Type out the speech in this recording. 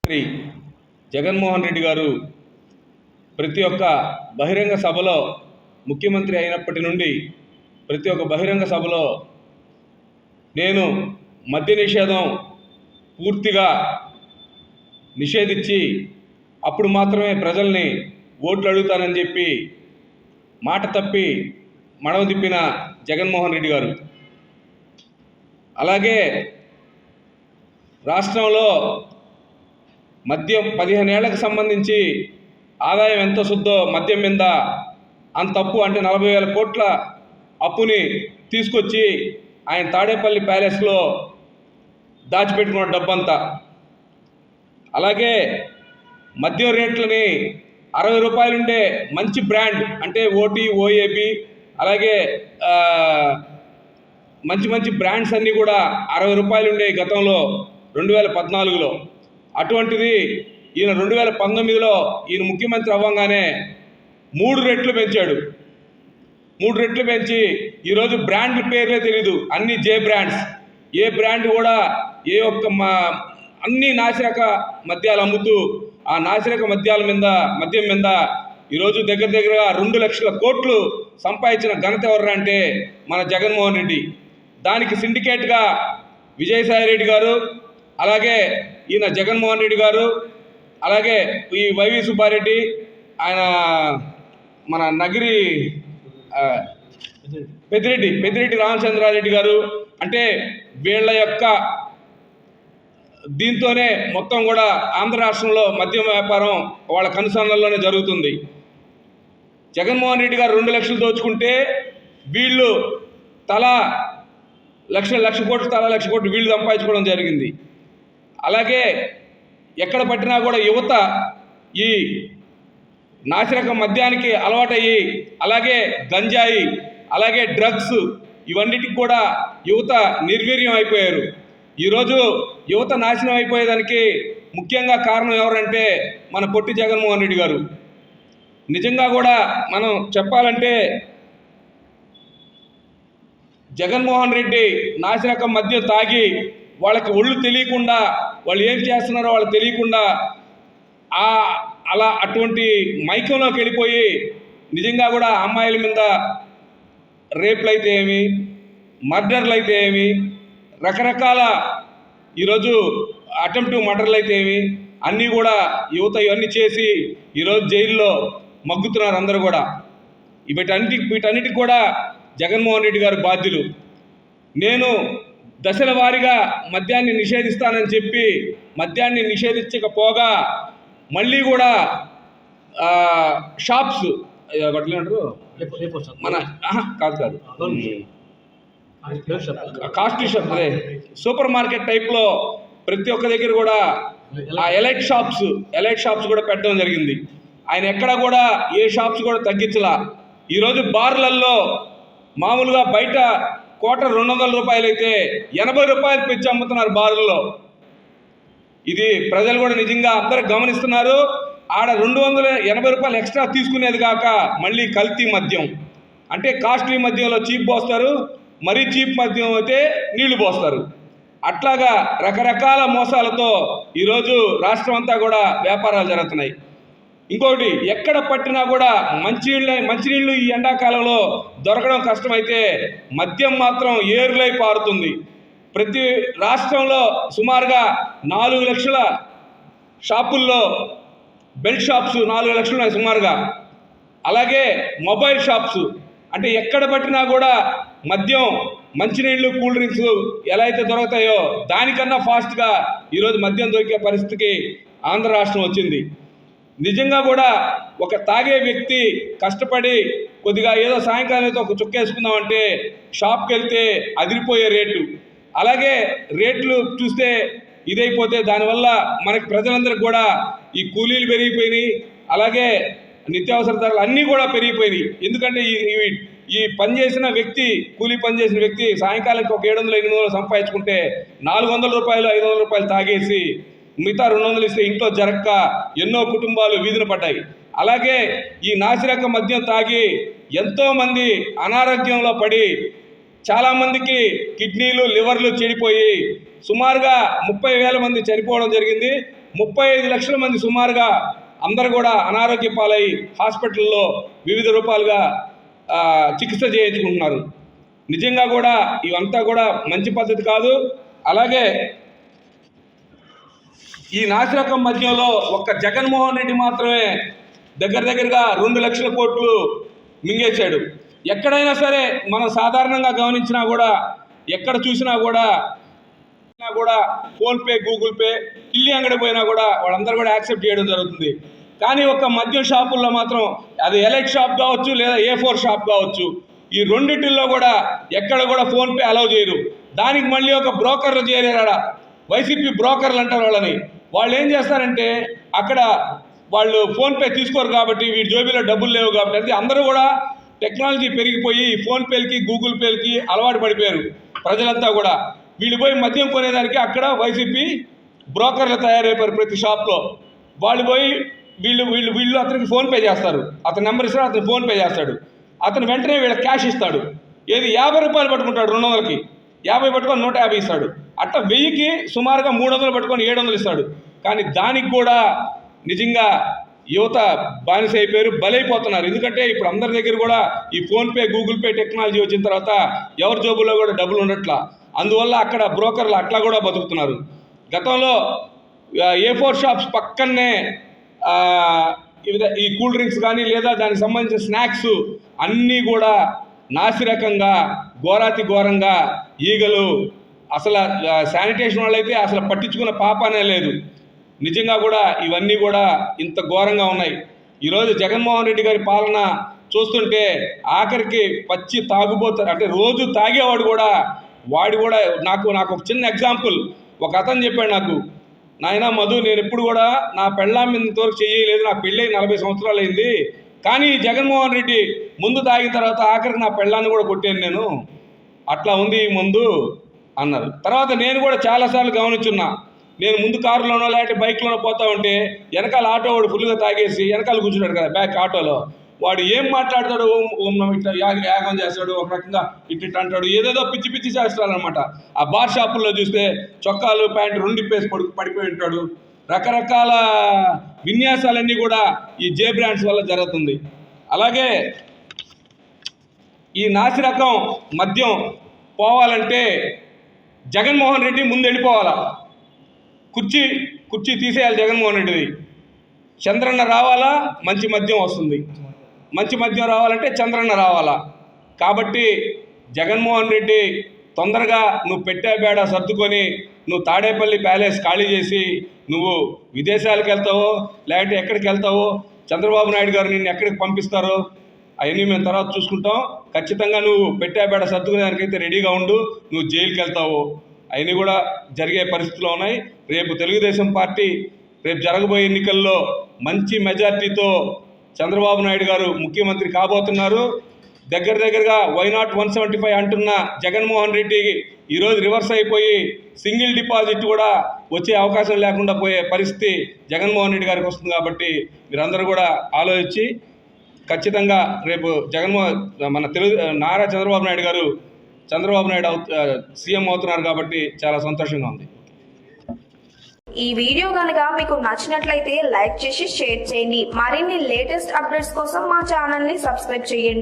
శ్రీ జగన్మోహన్ రెడ్డి గారు ప్రతి ఒక్క బహిరంగ సభలో ముఖ్యమంత్రి అయినప్పటి నుండి ప్రతి ఒక్క బహిరంగ సభలో నేను మద్య నిషేధం పూర్తిగా నిషేధించి అప్పుడు మాత్రమే ప్రజల్ని ఓట్లు అడుగుతానని చెప్పి మాట తప్పి మడవ తిప్పిన జగన్మోహన్ రెడ్డి గారు. అలాగే రాష్ట్రంలో మద్యం 15 ఏళ్లకు సంబంధించి ఆదాయం ఎంత వస్తుందో మద్యం మీద అంత అప్పు, అంటే 40,000 కోట్ల అప్పుని తీసుకొచ్చి ఆయన తాడేపల్లి ప్యాలెస్లో దాచిపెట్టుకున్న డబ్బంతా. అలాగే మద్యం రేట్లని 60 రూపాయలుండే మంచి బ్రాండ్ అంటే ఓటీ, ఓఏబి, అలాగే మంచి మంచి బ్రాండ్స్ అన్నీ కూడా 60 రూపాయలు ఉండే గతంలో 2014లో. అటువంటిది ఈయన 2019లో ఈయన ముఖ్యమంత్రి అవ్వగానే 3 రెట్లు పెంచాడు. 3 రెట్లు పెంచి ఈరోజు బ్రాండ్ పేర్లే తెలీదు, అన్ని జే బ్రాండ్స్. ఏ బ్రాండ్ కూడా ఏ ఒక్క అన్ని నాసిరక మద్యాలు అమ్ముతూ ఆ నాసిరక మద్యం మీద ఈరోజు దగ్గరగా 2 లక్షల కోట్లు సంపాదించిన ఘనత ఎవరు అంటే మన జగన్మోహన్ రెడ్డి. దానికి సిండికేట్గా విజయసాయి రెడ్డి గారు, అలాగే ఈయన జగన్మోహన్ రెడ్డి గారు, అలాగే ఈ వైవి సుబ్బారెడ్డి, ఆయన మన నగిరి పెద్దిరెడ్డి రామచంద్రారెడ్డి గారు, అంటే వీళ్ళ యొక్క దీంతోనే మొత్తం కూడా ఆంధ్ర రాష్ట్రంలో మద్యం వ్యాపారం వాళ్ళ కనుసన్నల్లోనే జరుగుతుంది. జగన్మోహన్ రెడ్డి గారు 2 లక్షలు దోచుకుంటే వీళ్ళు తలా లక్ష కోట్లు వీళ్ళు సంపాదించుకోవడం జరిగింది. అలాగే ఎక్కడ పట్టినా కూడా యువత ఈ నాసిరకం మద్యానికి అలవాటయ్యి, అలాగే గంజాయి, అలాగే డ్రగ్స్, ఇవన్నిటికి కూడా యువత నిర్వీర్యం అయిపోయారు. ఈరోజు యువత నాశనం అయిపోయేదానికి ముఖ్యంగా కారణం ఎవరంటే మన పొట్టి జగన్మోహన్ రెడ్డి గారు. నిజంగా కూడా మనం చెప్పాలంటే జగన్మోహన్ రెడ్డి నాసిరకం మద్యం తాగి వాళ్ళకి ఒళ్ళు తెలియకుండా, వాళ్ళు ఏం చేస్తున్నారో వాళ్ళకి తెలియకుండా అటువంటి మైకంలోకి వెళ్ళిపోయి నిజంగా కూడా అమ్మాయిల మీద రేపులు అయితే ఏమి, మర్డర్లు అయితే ఏమి, రకరకాల ఈరోజు అటెంప్ట్ మర్డర్లు అయితే ఏమి, అన్నీ కూడా యువత ఇవన్నీ చేసి ఈరోజు జైల్లో మగ్గుతున్నారు అందరూ కూడా. వీటన్నిటికి కూడా జగన్మోహన్ రెడ్డి గారు బాధ్యులు. నేను దశల వారీగా మద్యాన్ని నిషేధిస్తానని చెప్పి మద్యాన్ని నిషేధించకపోగా మళ్ళీ కూడా షాప్స్ వాటిలేంటారు మన కాదు కాస్ట్లీ షాప్, అదే సూపర్ మార్కెట్ టైప్లో ప్రతి ఒక్క దగ్గర కూడా ఆ ఎలైట్ షాప్స్ కూడా పెట్టడం జరిగింది. ఆయన ఎక్కడ కూడా ఏ షాప్స్ కూడా తగ్గించలా. ఈరోజు బార్లల్లో మామూలుగా బయట క్వార్టర్ 200 రూపాయలు అయితే 80 రూపాయలు పెంచి అమ్ముతున్నారు బార్లలో. ఇది ప్రజలు కూడా నిజంగా అందరూ గమనిస్తున్నారు. ఆడ 280 రూపాయలు ఎక్స్ట్రా తీసుకునేది కాక మళ్ళీ కల్తీ మద్యం, అంటే కాస్ట్లీ మద్యంలో చీప్ పోస్తారు, మరీ చీప్ మద్యం అయితే నీళ్లు పోస్తారు. అట్లాగా రకరకాల మోసాలతో ఈరోజు రాష్ట్రం అంతా కూడా వ్యాపారాలు జరుగుతున్నాయి. ఇంకోటి, ఎక్కడ పట్టినా కూడా మంచినీళ్ళు ఈ ఎండాకాలంలో దొరకడం కష్టమైతే మద్యం మాత్రం ఏరులై పారుతుంది. ప్రతి రాష్ట్రంలో సుమారుగా 4 లక్షల షాపుల్లో బెల్ట్ షాప్స్ 4 లక్షలు ఉన్నాయి సుమారుగా. అలాగే మొబైల్ షాప్స్, అంటే ఎక్కడ పట్టినా కూడా మద్యం, మంచినీళ్ళు, కూల్ డ్రింక్స్ ఎలా అయితే దొరుకుతాయో దానికన్నా ఫాస్ట్గా ఈరోజు మద్యం దొరికే పరిస్థితికి ఆంధ్ర రాష్ట్రం వచ్చింది. నిజంగా కూడా ఒక తాగే వ్యక్తి కష్టపడి కొద్దిగా ఏదో సాయంకాలం అయితే ఒక చుక్కేసుకుందామంటే షాప్కి వెళ్తే అదిరిపోయే రేటు. అలాగే రేట్లు చూస్తే ఇదైపోతే దానివల్ల మనకి ప్రజలందరికీ కూడా ఈ కూలీలు పెరిగిపోయినాయి, అలాగే నిత్యావసర ధరలు అన్నీ కూడా పెరిగిపోయినాయి. ఎందుకంటే ఈ కూలీ పనిచేసిన వ్యక్తి సాయంకాలానికి ఒక 700-800 సంపాదించుకుంటే 400 రూపాయలు 500 రూపాయలు తాగేసి మిగతా 200 ఇస్తే ఇంట్లో జరక్క ఎన్నో కుటుంబాలు వీధిన పడ్డాయి. అలాగే ఈ నాసిరక మద్యం తాగి ఎంతోమంది అనారోగ్యంలో పడి చాలామందికి కిడ్నీలు, లివర్లు చెడిపోయి సుమారుగా 30,000 మంది చనిపోవడం జరిగింది. 35 లక్షల మంది సుమారుగా అందరూ కూడా అనారోగ్య పాలై హాస్పిటల్లో వివిధ రూపాలుగా చికిత్స చేయించుకుంటున్నారు. నిజంగా కూడా ఇవంతా కూడా మంచి పద్ధతి కాదు. అలాగే ఈ నాసిరకం మధ్యంలో ఒక్క జగన్మోహన్ రెడ్డి మాత్రమే దగ్గరగా 2 లక్షల కోట్లు మింగేశాడు. ఎక్కడైనా సరే మనం సాధారణంగా గమనించినా కూడా ఎక్కడ చూసినా కూడా ఫోన్పే, గూగుల్ పే, కిల్లి అంగడి పోయినా కూడా వాళ్ళందరూ కూడా యాక్సెప్ట్ చేయడం జరుగుతుంది. కానీ ఒక మద్యం షాపుల్లో మాత్రం అది ఎలైట్ షాప్ కావచ్చు లేదా A4 షాప్ కావచ్చు, ఈ రెండింటిల్లో కూడా ఎక్కడ కూడా ఫోన్పే అలౌ చేయరు. దానికి మళ్ళీ ఒక బ్రోకర్లు చేరారా, వైసీపీ బ్రోకర్లు అంటారు వాళ్ళని. వాళ్ళు ఏం చేస్తారంటే అక్కడ వాళ్ళు ఫోన్పే తీసుకోరు కాబట్టి వీడి జోబీలో డబ్బులు లేవు కాబట్టి అందరూ కూడా టెక్నాలజీ పెరిగిపోయి ఫోన్పేలకి, గూగుల్ పేలకి అలవాటు పడిపోయారు ప్రజలంతా కూడా. వీళ్ళు పోయి మద్యం కొనేదానికి అక్కడ వైసీపీ బ్రోకర్లు తయారైపోయారు ప్రతి షాప్లో. వాళ్ళు పోయి వీళ్ళు అతనికి ఫోన్పే చేస్తారు, అతని నెంబర్ ఇస్తారు, అతను ఫోన్పే చేస్తాడు. అతను వెంటనే వీళ్ళకి క్యాష్ ఇస్తాడు. ఏది 50 రూపాయలు పట్టుకుంటాడు, 200కి 50 పట్టుకొని 150 ఇస్తాడు. అట్లా 1000కి సుమారుగా 300 పట్టుకొని 700 ఇస్తాడు. కానీ దానికి కూడా నిజంగా యువత బానిస అయిపోయారు, బలైపోతున్నారు. ఎందుకంటే ఇప్పుడు అందరి దగ్గర కూడా ఈ ఫోన్పే, గూగుల్ పే టెక్నాలజీ వచ్చిన తర్వాత ఎవరి జోబుల్లో కూడా డబ్బులు ఉండట్లా. అందువల్ల అక్కడ బ్రోకర్లు అట్లా కూడా బతుకుతున్నారు. గతంలో A4 షాప్స్ పక్కనే ఈ కూల్ డ్రింక్స్ కానీ లేదా దానికి సంబంధించిన స్నాక్స్ అన్నీ కూడా నాసిరకంగా ఘోరాతి ఘోరంగా ఈగలు, అసలు శానిటేషన్ వాళ్ళైతే అసలు పట్టించుకున్న పాపానే లేదు. నిజంగా కూడా ఇవన్నీ కూడా ఇంత ఘోరంగా ఉన్నాయి. ఈరోజు జగన్మోహన్ రెడ్డి గారి పాలన చూస్తుంటే ఆఖరికి పచ్చి తాగుబోతారు అంటే రోజు తాగేవాడు కూడా నాకు ఒక చిన్న ఎగ్జాంపుల్. ఒక అతను చెప్పాడు నాకు, నాయన మధు, నేను ఎప్పుడు కూడా నా పెళ్ళాం ఇంతవరకు చేయలేదు, నాకు పెళ్ళి 40 సంవత్సరాలు అయింది, కానీ జగన్మోహన్ రెడ్డి ముందు తాగిన తర్వాత ఆఖరికి నా పెళ్ళాన్ని కూడా కొట్టాను నేను, అట్లా ఉంది ఈ ముందు అన్నారు. తర్వాత నేను కూడా చాలాసార్లు గమనించున్నా, నేను ముందు కారులోనో లేకపోతే బైక్లోనో పోతా ఉంటే వెనకాల ఆటో వాడు ఫుల్గా తాగేసి వెనకాల కూర్చున్నాడు కదా బ్యాక్ ఆటోలో, వాడు ఏం మాట్లాడతాడు, ఇట్లా యాగం చేస్తాడు, ఒక రకంగా ఇట్ట అంటాడు, ఏదేదో పిచ్చి పిచ్చి చేస్తాడు అనమాట. ఆ బార్ షాపుల్లో చూస్తే చొక్కాలు ప్యాంటు 2 ఇప్పేసి పడిపోయి ఉంటాడు. రకరకాల విన్యాసాలన్నీ కూడా ఈ జే బ్రాండ్స్ వల్ల జరుగుతుంది. అలాగే ఈ నాసిరకం మద్యం పోవాలంటే జగన్మోహన్ రెడ్డి ముందు వెళ్ళిపోవాలా, కుర్చీ తీసేయాలి జగన్మోహన్ రెడ్డిది. చంద్రన్న రావాలా, మంచి మద్యం వస్తుంది. మంచి మద్యం రావాలంటే చంద్రన్న రావాలా. కాబట్టి జగన్మోహన్ రెడ్డి తొందరగా నువ్వు పెట్టే బేడ సర్దుకొని నువ్వు తాడేపల్లి ప్యాలెస్ ఖాళీ చేసి నువ్వు విదేశాలకు వెళ్తావో లేకపోతే ఎక్కడికి వెళ్తావో, చంద్రబాబు నాయుడు గారు నిన్ను ఎక్కడికి పంపిస్తారో అవన్నీ మేము తర్వాత చూసుకుంటాం. ఖచ్చితంగా నువ్వు పెట్టే బేడ సర్దుకునేదానికైతే రెడీగా ఉండు, నువ్వు జైలుకి వెళ్తావు. అవన్నీ కూడా జరిగే పరిస్థితులు ఉన్నాయి. రేపు తెలుగుదేశం పార్టీ రేపు జరగబోయే ఎన్నికల్లో మంచి మెజార్టీతో చంద్రబాబు నాయుడు గారు ముఖ్యమంత్రి కాబోతున్నారు. దగ్గరగా వై నాట్ 175 అంటున్న జగన్మోహన్ రెడ్డి ఈరోజు రివర్స్ అయిపోయి సింగిల్ డిపాజిట్ కూడా వచ్చే అవకాశం లేకుండా పోయే పరిస్థితి జగన్మోహన్ రెడ్డి గారికి వస్తుంది. కాబట్టి మీరందరూ కూడా ఆలోచించి ఖచ్చితంగా రేపు మన నారా చంద్రబాబు నాయుడు సీఎం అవుతున్నారు కాబట్టి చాలా సంతోషంగా ఉంది. ఈ వీడియో కనుక మీకు నచ్చినట్లయితే లైక్ చేసి షేర్ చేయండి. మరిన్ని లేటెస్ట్ అప్డేట్స్ కోసం మా ఛానల్ ని సబ్స్క్రైబ్ చేయండి.